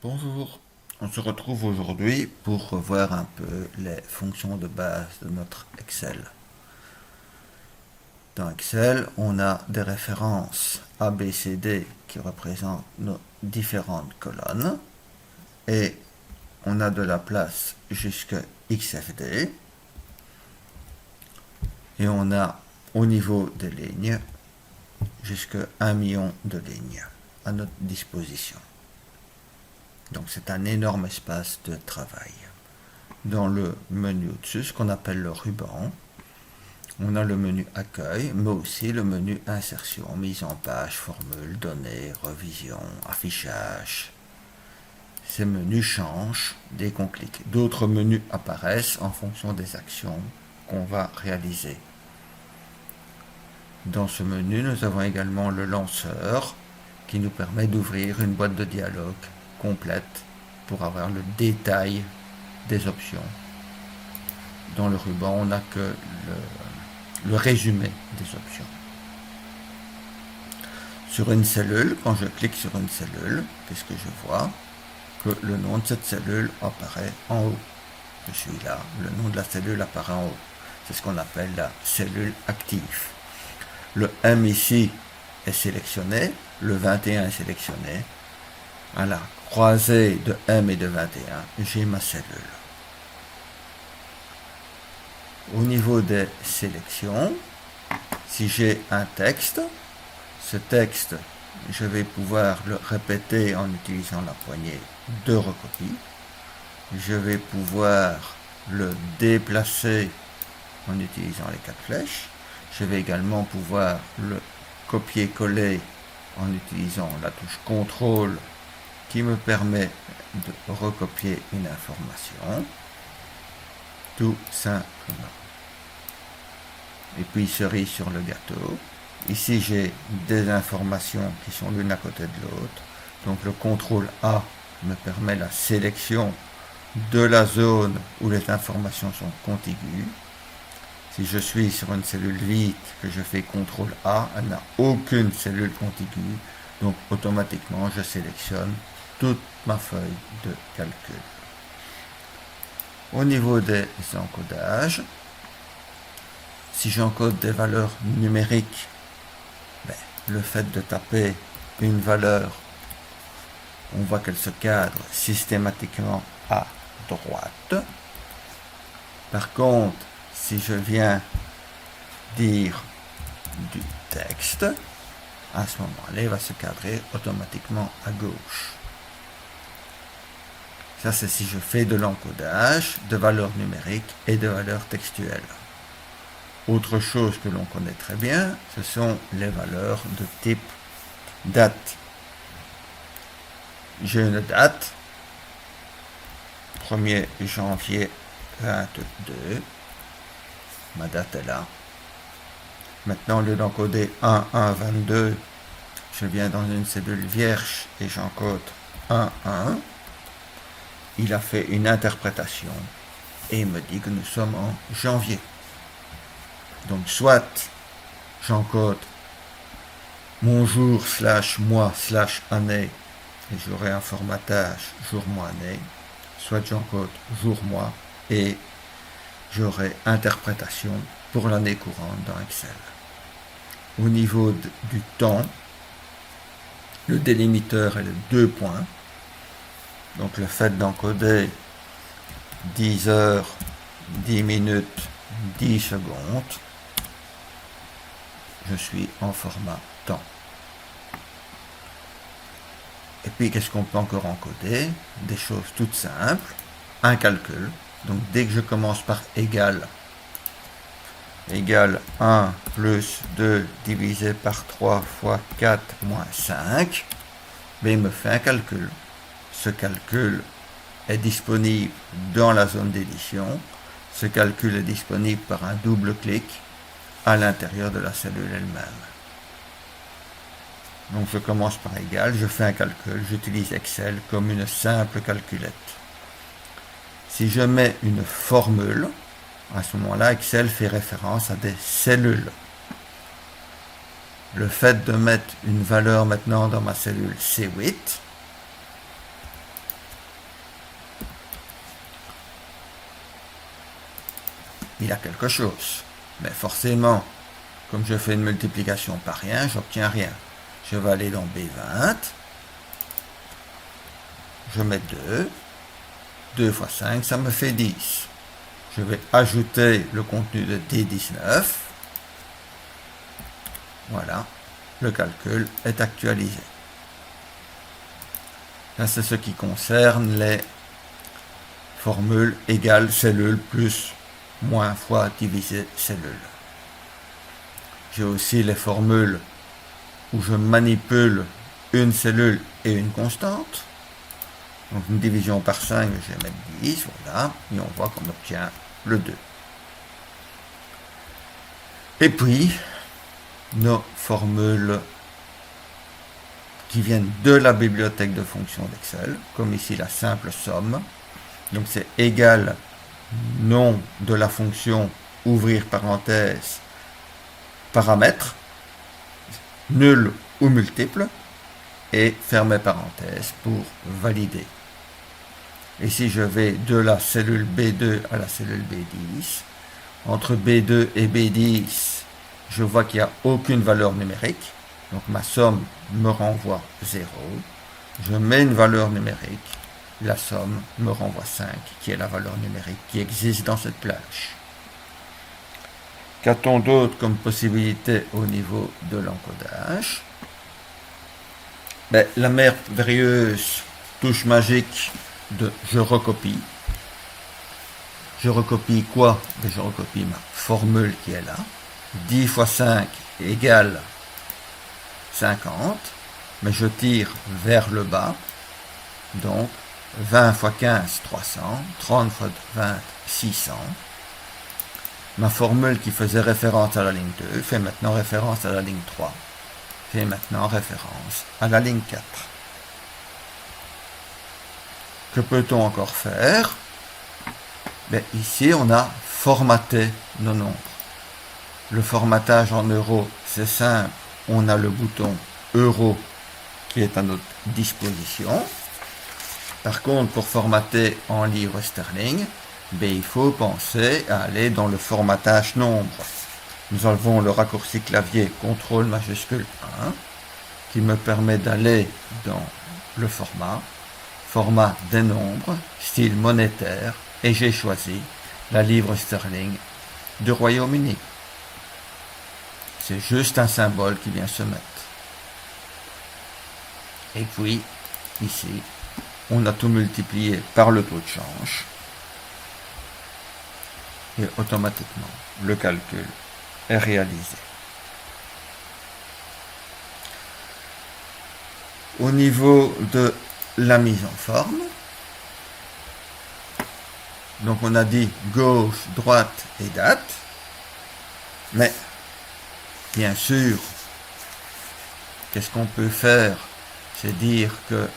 Bonjour, on se retrouve aujourd'hui pour revoir un peu les fonctions de base de notre Excel. Dans Excel, on a des références A, B, C, D qui représentent nos différentes colonnes et on a de la place jusqu'à XFD et on a au niveau des lignes jusqu'à 1 million de lignes à notre disposition. Donc c'est un énorme espace de travail. Dans le menu au-dessus, ce qu'on appelle le ruban, on a le menu accueil, mais aussi le menu insertion, mise en page, formule, données, revision, affichage. Ces menus changent dès qu'on clique. D'autres menus apparaissent en fonction des actions qu'on va réaliser. Dans ce menu, nous avons également le lanceur qui nous permet d'ouvrir une boîte de dialogue complète pour avoir le détail des options. Dans le ruban, on n'a que le résumé des options. Sur une cellule, quand je clique sur une cellule, qu'est-ce que je vois? Que le nom de cette cellule apparaît en haut. Je suis là, le nom de la cellule apparaît en haut. C'est ce qu'on appelle la cellule active. Le M ici est sélectionné, le 21 est sélectionné. À la croisée de M et de 21, j'ai ma cellule. Au niveau des sélections, si j'ai un texte, ce texte, je vais pouvoir le répéter en utilisant la poignée de recopie. Je vais pouvoir le déplacer en utilisant les 4 flèches. Je vais également pouvoir le copier-coller en utilisant la touche CTRL qui me permet de recopier une information, tout simplement. Et puis cerise sur le gâteau, ici j'ai des informations qui sont l'une à côté de l'autre, donc le CTRL A me permet la sélection de la zone où les informations sont contiguës. Si je suis sur une cellule vide, que je fais CTRL A, elle n'a aucune cellule contiguë, donc automatiquement je sélectionne toute ma feuille de calcul. Au niveau des encodages, si j'encode des valeurs numériques, le fait de taper une valeur, on voit qu'elle se cadre systématiquement à droite. Par contre, si je viens dire du texte, à ce moment-là, il va se cadrer automatiquement à gauche. Ça, c'est si je fais de l'encodage de valeurs numériques et de valeurs textuelles. Autre chose que l'on connaît très bien, ce sont les valeurs de type date. J'ai une date, 1er janvier 22, ma date est là. Maintenant, au lieu d'encoder 1-1-22, je viens dans une cellule vierge et j'encode 1-1. Il a fait une interprétation et il me dit que nous sommes en janvier. Donc soit j'encode mon jour / mois / année et j'aurai un formatage jour mois année, soit j'encode jour mois et j'aurai interprétation pour l'année courante dans Excel. Au niveau du temps, le délimiteur est le 2 points. Donc le fait d'encoder 10 heures, 10 minutes, 10 secondes, je suis en format temps. Et puis qu'est-ce qu'on peut encore encoder? Des choses toutes simples, un calcul. Donc dès que je commence par égal 1 plus 2 divisé par 3 fois 4 moins 5, il me fait un calcul. Ce calcul est disponible dans la zone d'édition. Ce calcul est disponible par un double clic à l'intérieur de la cellule elle-même. Donc je commence par égal, je fais un calcul, j'utilise Excel comme une simple calculette. Si je mets une formule, à ce moment-là, Excel fait référence à des cellules. Le fait de mettre une valeur maintenant dans ma cellule C8, il a quelque chose. Mais forcément, comme je fais une multiplication par rien, j'obtiens rien. Je vais aller dans B20. Je mets 2. 2 fois 5, ça me fait 10. Je vais ajouter le contenu de D19. Voilà, le calcul est actualisé. Là, c'est ce qui concerne les formules égale cellule plus moins fois divisé cellule. J'ai aussi les formules où je manipule une cellule et une constante. Donc une division par 5, je vais mettre 10, voilà, et on voit qu'on obtient le 2. Et puis, nos formules qui viennent de la bibliothèque de fonctions d'Excel, comme ici la simple somme. Donc c'est égal nom de la fonction, ouvrir parenthèse, paramètre, nul ou multiple, et fermer parenthèse pour valider. Et si je vais de la cellule B2 à la cellule B10, entre B2 et B10, je vois qu'il n'y a aucune valeur numérique, donc ma somme me renvoie 0. Je mets une valeur numérique, la somme me renvoie 5, qui est la valeur numérique qui existe dans cette plage. Qu'a-t-on d'autre comme possibilité au niveau de l'encodage? La merveilleuse touche magique de je recopie. Je recopie quoi? Je recopie ma formule qui est là. 10 fois 5 égale 50, mais je tire vers le bas. Donc 20 fois 15, 300, 30 fois 20, 600. Ma formule qui faisait référence à la ligne 2 fait maintenant référence à la ligne 3. Fait maintenant référence à la ligne 4. Que peut-on encore faire? Ici, on a formaté nos nombres. Le formatage en euros, c'est simple. On a le bouton euro qui est à notre disposition. Par contre, pour formater en livres sterling, il faut penser à aller dans le formatage nombre. Nous avons le raccourci clavier CTRL majuscule 1 qui me permet d'aller dans le format des nombres, style monétaire, et j'ai choisi la livre sterling du Royaume-Uni. C'est juste un symbole qui vient se mettre. Et puis, ici, on a tout multiplié par le taux de change. Et automatiquement, le calcul est réalisé. Au niveau de la mise en forme, donc on a dit gauche, droite et date, mais bien sûr, qu'est-ce qu'on peut faire? C'est dire que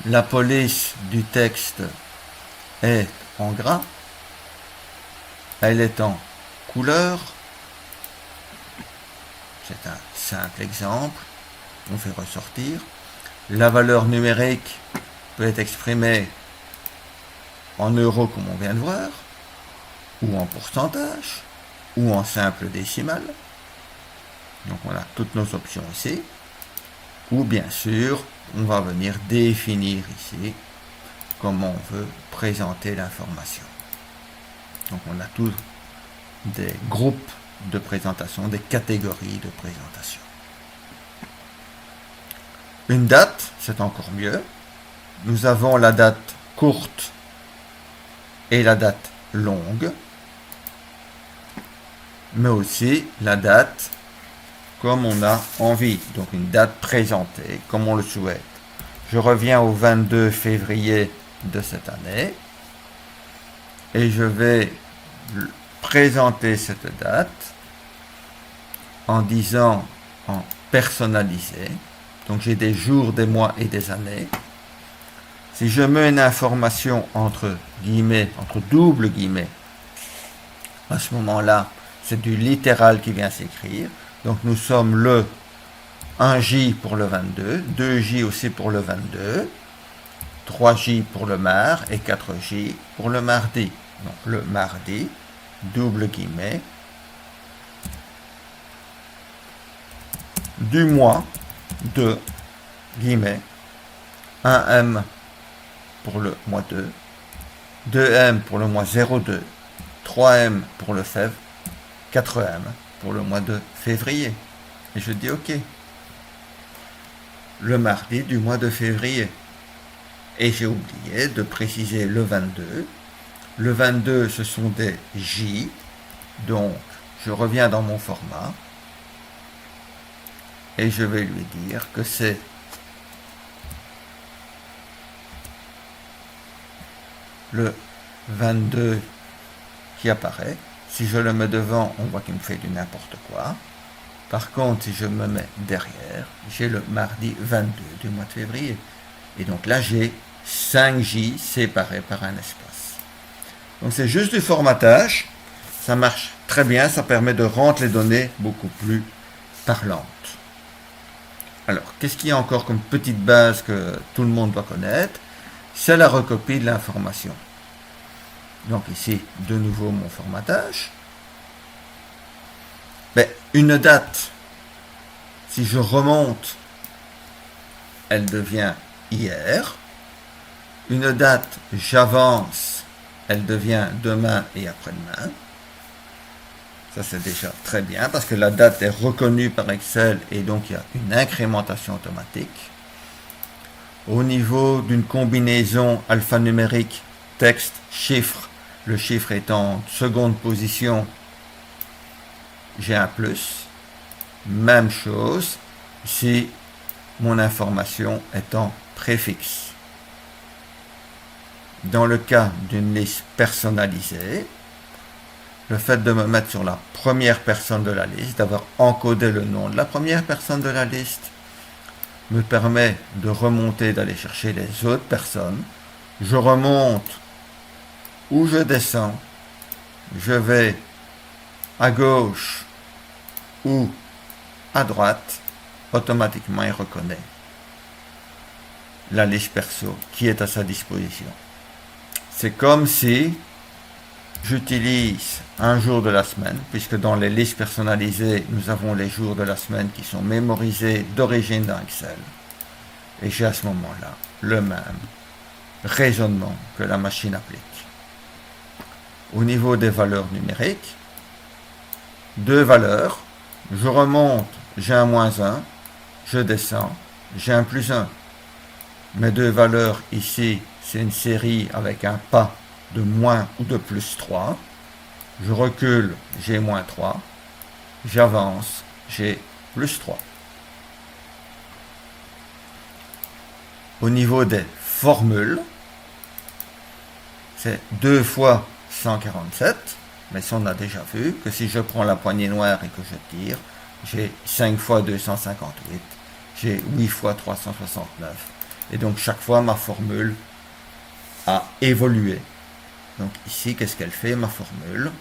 la police du texte est en gras, elle est en couleur, c'est un simple exemple, on fait ressortir. La valeur numérique peut être exprimée en euros comme on vient de voir, ou en pourcentage, ou en simple décimal. Donc on a toutes nos options ici. Ou bien sûr, on va venir définir ici comment on veut présenter l'information. Donc on a tous des groupes de présentation, des catégories de présentation. Une date, c'est encore mieux. Nous avons la date courte et la date longue, mais aussi la date comme on a envie, donc une date présentée comme on le souhaite. Je reviens au 22 février de cette année et je vais présenter cette date en disant en personnalisé. Donc j'ai des jours, des mois et des années. Si je mets une information entre guillemets, entre double guillemets, à ce moment-là, c'est du littéral qui vient s'écrire. Donc nous sommes le 1J pour le 22, 2J aussi pour le 22, 3J pour le mar et 4J pour le mardi. Donc le mardi double guillemets, du mois de, guillemets, 1M pour le mois 2, 2M pour le mois 02, 3M pour le Fév, 4M pour le mois de février. Et je dis OK. Le mardi du mois de février. Et j'ai oublié de préciser le 22. Le 22, ce sont des J. Donc, je reviens dans mon format. Et je vais lui dire que c'est le 22 qui apparaît. Si je le mets devant, on voit qu'il me fait du n'importe quoi. Par contre, si je me mets derrière, j'ai le mardi 22 du mois de février. Et donc là, j'ai 5 J séparés par un espace. Donc c'est juste du formatage. Ça marche très bien. Ça permet de rendre les données beaucoup plus parlantes. Alors, qu'est-ce qu'il y a encore comme petite base que tout le monde doit connaître? C'est la recopie de l'information. Donc ici, de nouveau mon formatage. Une date, si je remonte, elle devient hier. Une date, j'avance, elle devient demain et après-demain. Ça, c'est déjà très bien parce que la date est reconnue par Excel et donc il y a une incrémentation automatique. Au niveau d'une combinaison alphanumérique, texte, chiffre, le chiffre est en seconde position, j'ai un plus. Même chose si mon information est en préfixe. Dans le cas d'une liste personnalisée, le fait de me mettre sur la première personne de la liste, d'avoir encodé le nom de la première personne de la liste, me permet de remonter, d'aller chercher les autres personnes. Je remonte ou je descends, je vais à gauche ou à droite, automatiquement il reconnaît la liste perso qui est à sa disposition. C'est comme si j'utilise un jour de la semaine, puisque dans les listes personnalisées, nous avons les jours de la semaine qui sont mémorisés d'origine dans Excel. Et j'ai à ce moment-là le même raisonnement que la machine applique. Au niveau des valeurs numériques, deux valeurs, je remonte, j'ai un -1, je descends, j'ai un +1. Mes deux valeurs ici, c'est une série avec un pas de moins ou de +3. Je recule, j'ai -3. J'avance, j'ai +3. Au niveau des formules, c'est 2 fois 147. Mais ça, on a déjà vu que si je prends la poignée noire et que je tire, j'ai 5 fois 258, j'ai 8 fois 369. Et donc, chaque fois, ma formule a évolué. Donc, ici, qu'est-ce qu'elle fait, ma formule?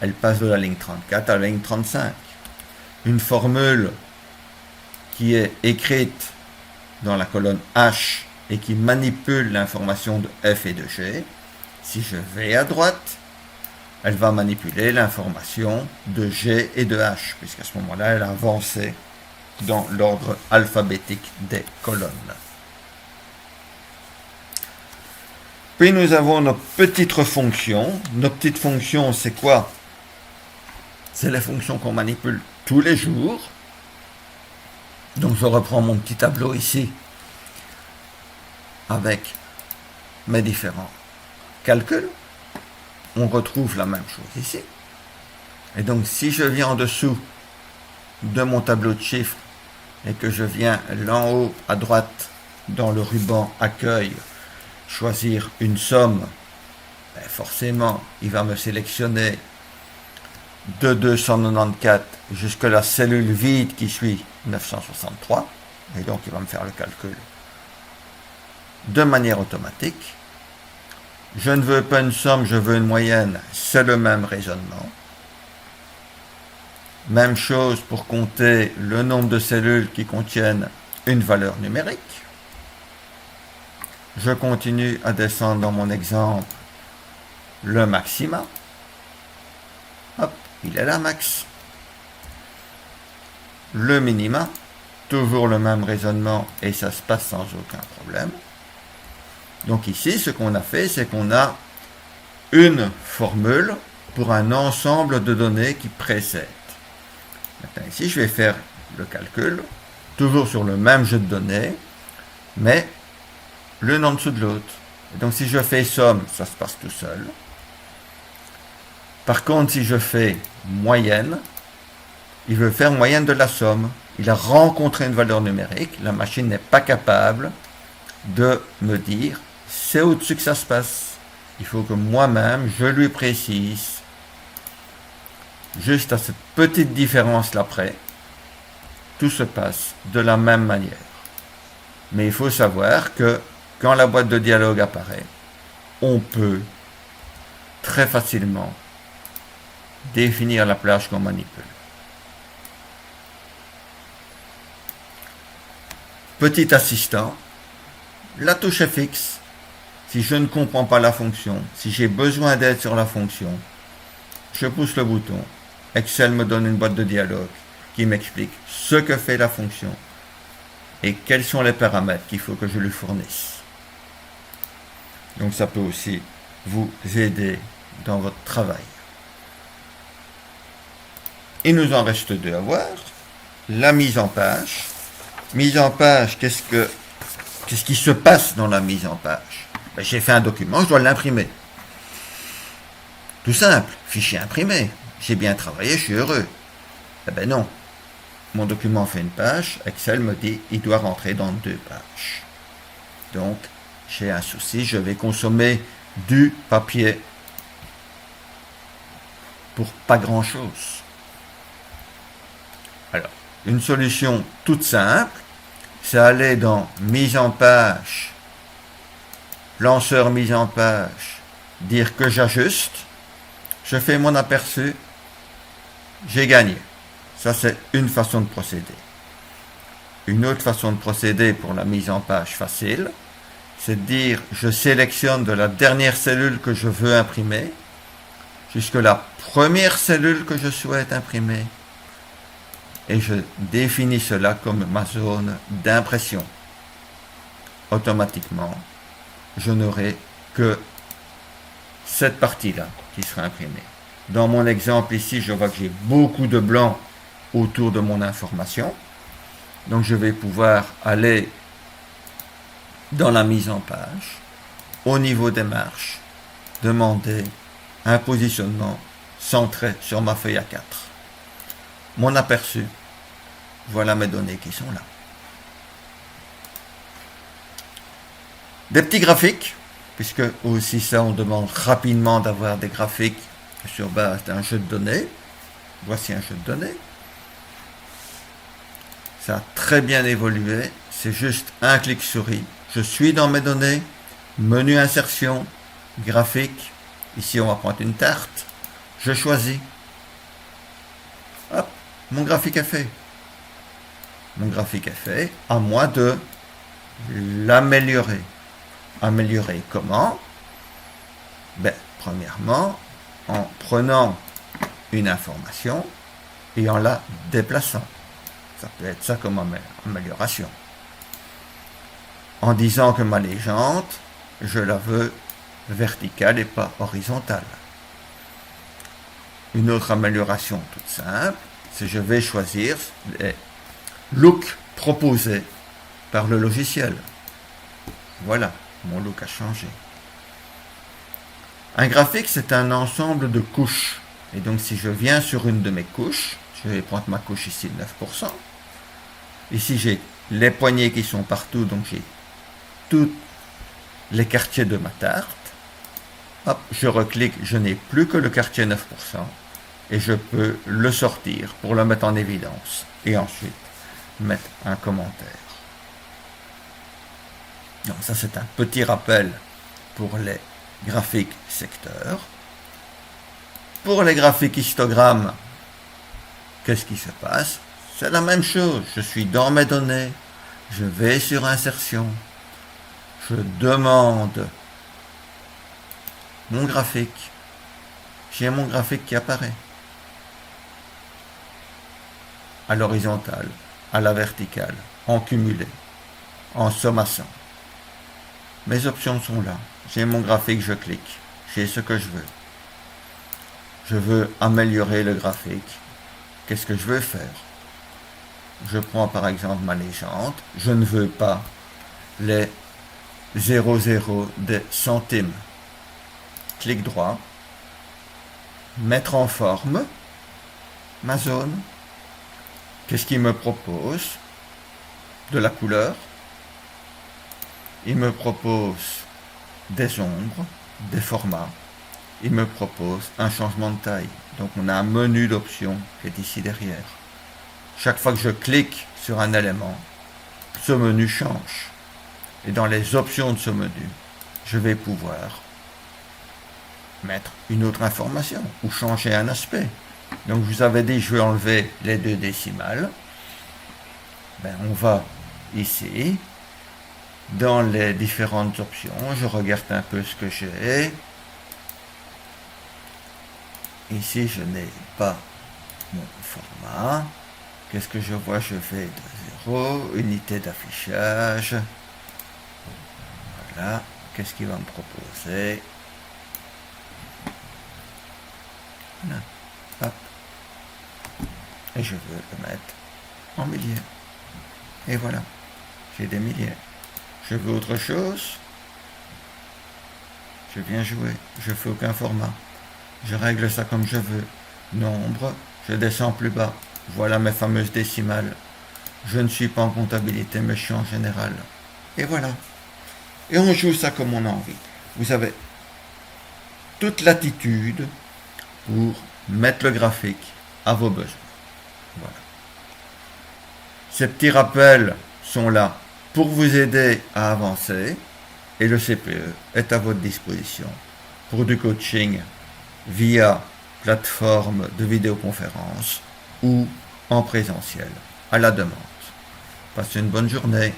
Elle passe de la ligne 34 à la ligne 35. Une formule qui est écrite dans la colonne H et qui manipule l'information de F et de G, si je vais à droite, elle va manipuler l'information de G et de H, puisqu'à ce moment-là, elle a avancé dans l'ordre alphabétique des colonnes. Puis nous avons nos petites fonctions. Nos petites fonctions, c'est quoi? C'est les fonctions qu'on manipule tous les jours. Donc je reprends mon petit tableau ici avec mes différents calculs. On retrouve la même chose ici. Et donc, si je viens en dessous de mon tableau de chiffres et que je viens là en haut à droite dans le ruban accueil choisir une somme, forcément, il va me sélectionner de 294 jusqu'à la cellule vide qui suit 963. Et donc, il va me faire le calcul de manière automatique. Je ne veux pas une somme, je veux une moyenne, c'est le même raisonnement. Même chose pour compter le nombre de cellules qui contiennent une valeur numérique. Je continue à descendre dans mon exemple le maxima. il est là, max. Le minima, toujours le même raisonnement et ça se passe sans aucun problème. Donc ici, ce qu'on a fait, c'est qu'on a une formule pour un ensemble de données qui précèdent. Maintenant ici, je vais faire le calcul, toujours sur le même jeu de données, mais l'une en dessous de l'autre. Donc si je fais somme, ça se passe tout seul. Par contre, si je fais moyenne, il veut faire moyenne de la somme. Il a rencontré une valeur numérique, la machine n'est pas capable de me dire c'est au-dessus que ça se passe. Il faut que moi-même, je lui précise, juste à cette petite différence-là près, tout se passe de la même manière. Mais il faut savoir que quand la boîte de dialogue apparaît, on peut très facilement définir la plage qu'on manipule. Petit assistant, la touche FX. Si je ne comprends pas la fonction, si j'ai besoin d'aide sur la fonction, je pousse le bouton. Excel me donne une boîte de dialogue qui m'explique ce que fait la fonction et quels sont les paramètres qu'il faut que je lui fournisse. Donc ça peut aussi vous aider dans votre travail. Il nous en reste deux à voir. La mise en page. Mise en page, qu'est-ce qui se passe dans la mise en page? Ben, j'ai fait un document, je dois l'imprimer. Tout simple, fichier imprimé. J'ai bien travaillé, je suis heureux. Eh ben non. Mon document fait une page, Excel me dit il doit rentrer dans 2 pages. Donc, j'ai un souci, je vais consommer du papier pour pas grand-chose. Alors, une solution toute simple, c'est aller dans mise en page, lanceur mise en page, dire que j'ajuste, je fais mon aperçu, j'ai gagné. Ça, c'est une façon de procéder. Une autre façon de procéder pour la mise en page facile, c'est de dire je sélectionne de la dernière cellule que je veux imprimer jusqu'à la première cellule que je souhaite imprimer. Et je définis cela comme ma zone d'impression. Automatiquement, je n'aurai que cette partie-là qui sera imprimée. Dans mon exemple ici, je vois que j'ai beaucoup de blanc autour de mon information. Donc je vais pouvoir aller dans la mise en page, au niveau des marches, demander un positionnement centré sur ma feuille A4. Mon aperçu, voilà mes données qui sont là. Des petits graphiques, puisque aussi ça on demande rapidement d'avoir des graphiques sur base d'un jeu de données. Voici un jeu de données. Ça a très bien évolué, c'est juste un clic souris. Je suis dans mes données, menu insertion, graphique. Ici on va prendre une tarte, je choisis. Hop, mon graphique est fait. Mon graphique est fait, à moi de l'améliorer. Améliorer comment? Ben, premièrement, en prenant une information et en la déplaçant. Ça peut être ça comme amélioration. En disant que ma légende, je la veux verticale et pas horizontale. Une autre amélioration toute simple, c'est que je vais choisir les looks proposés par le logiciel. Voilà, mon look a changé. Un graphique, c'est un ensemble de couches. Et donc, si je viens sur une de mes couches, je vais prendre ma couche ici de 9%. Ici, j'ai les poignées qui sont partout, donc j'ai tous les quartiers de ma tarte. Hop, je reclique, je n'ai plus que le quartier 9%. Et je peux le sortir pour le mettre en évidence. Et ensuite, mettre un commentaire. Donc ça, c'est un petit rappel pour les graphiques secteurs. Pour les graphiques histogrammes, qu'est-ce qui se passe? C'est la même chose. Je suis dans mes données. Je vais sur insertion. Je demande mon graphique. J'ai mon graphique qui apparaît. à l'horizontale, à la verticale, en cumulé, en sommation. Mes options sont là. J'ai mon graphique, je clique. J'ai ce que je veux. Je veux améliorer le graphique. Qu'est-ce que je veux faire? Je prends par exemple ma légende. Je ne veux pas les 00 des centimes. Clic droit. Mettre en forme ma zone. Qu'est-ce qu'il me propose? De la couleur. Il me propose des ombres, des formats. Il me propose un changement de taille. Donc on a un menu d'options qui est ici derrière. Chaque fois que je clique sur un élément, ce menu change. Et dans les options de ce menu, je vais pouvoir mettre une autre information ou changer un aspect. Donc je vous avais dit, je vais enlever les 2 décimales. On va ici, dans les différentes options, je regarde un peu ce que j'ai. Ici, je n'ai pas mon format. Qu'est-ce que je vois? Je vais de 0, unité d'affichage. Voilà. Qu'est-ce qu'il va me proposer? Voilà. Hop. Et je veux le mettre en milliers. Et voilà. J'ai des milliers. Je veux autre chose. Je viens jouer. Je fais aucun format. Je règle ça comme je veux. Nombre. Je descends plus bas. Voilà mes fameuses décimales. Je ne suis pas en comptabilité, mais je suis en général. Et voilà. Et on joue ça comme on a envie. Vous avez toute latitude pour mettre le graphique à vos besoins. Voilà. Ces petits rappels sont là pour vous aider à avancer et le CPE est à votre disposition pour du coaching via plateforme de vidéoconférence ou en présentiel à la demande. Passez une bonne journée.